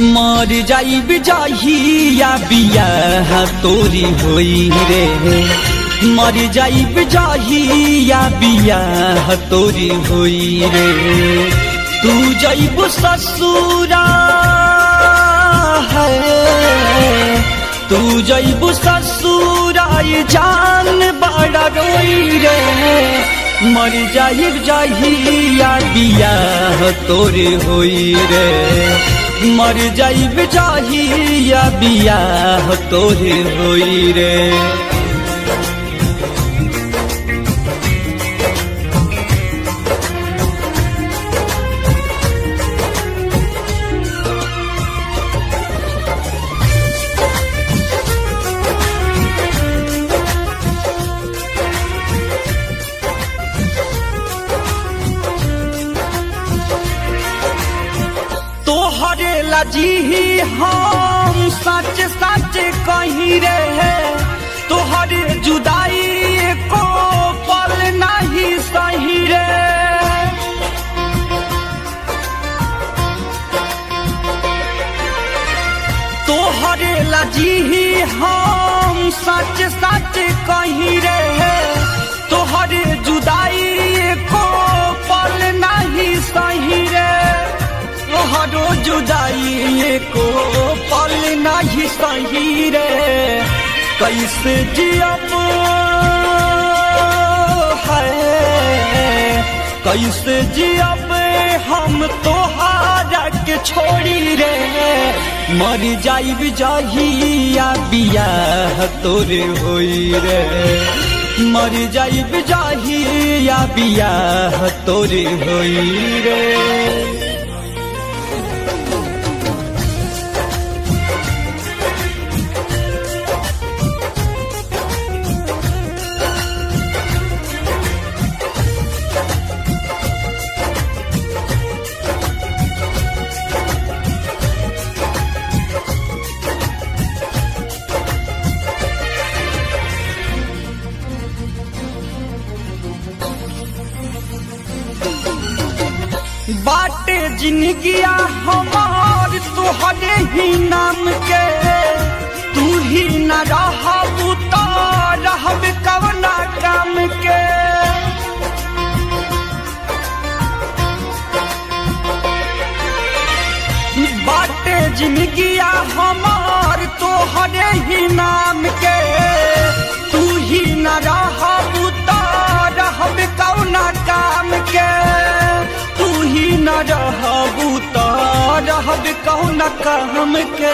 मर जाइब जाहिया बियाह तोरी होई रे, मर जाइब जाहिया बियाह तोरी होई रे। तू जाइब ससुरा है, तू जाइब ससुरा जान बड़ा रोई रे। मर जाइब जाहिया बियाह तोरी होई रे, मर जाइब जाहिया बियाह तोरे होई रे। तोहरे लजी हम सच सच कही रे, तोहरे जुदाई को पल नहीं सही रे। तोहरे लजी हम सच सच कही रे, तोहरे जुदाई को पल नहीं सही रे। तोहरो जुदाई को पल नहीं सही रे। कैसे जियब है, कैसे जियब हम तोहारा के छोड़ी रे। मर जाइब जाहिया बियाह तोरे होई रे, मर जाइब जाहिया बियाह तोरे होई रे। बाटे जिंदगिया हमार तोहरे ही नाम के, तू ही न रहबू तो रहब कवना काम के। बाटे जिंदगिया हमार तोहरे ही नाम के, तू ही न रहबू तो रहब कवना काम के। न रहबू तो रहब कौन काम के।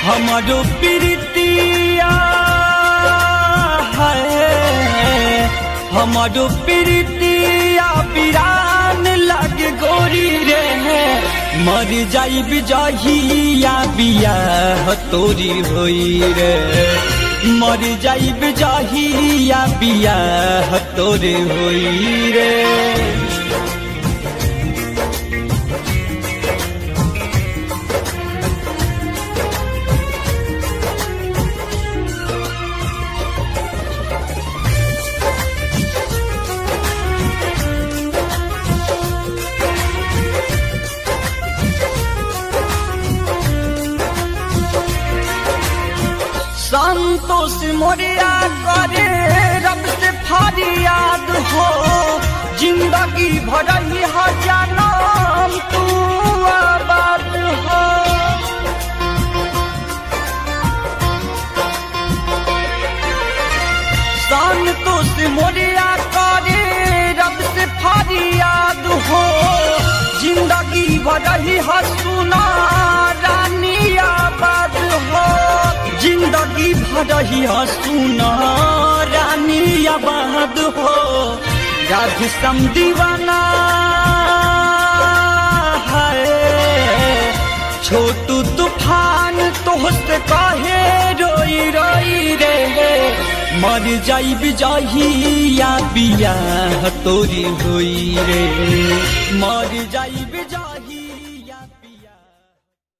हमारो प्रीतिया है, हमारो प्रीतिया पिरान लग गोरी रे। मर जाइब जाहिया बियाह तोरी होई रे, मर जाइब जाहिया बियाह तोरे होई रे। संतोष मोरिया करे रब से फरियाद हो, जिंदगी भर ही जनम तू आबाद हो। संतोष मोरिया करे रब से फरियाद हो, जिंदगी भर ही सुना रानी आबाद हो। रही सुना रानी आबाद हो राधे सम दीवाना है छोटू तूफान तोहसे कहे रोई रोई रे मर जाइब जहिया बियाह तोरी होई रे मर जाइब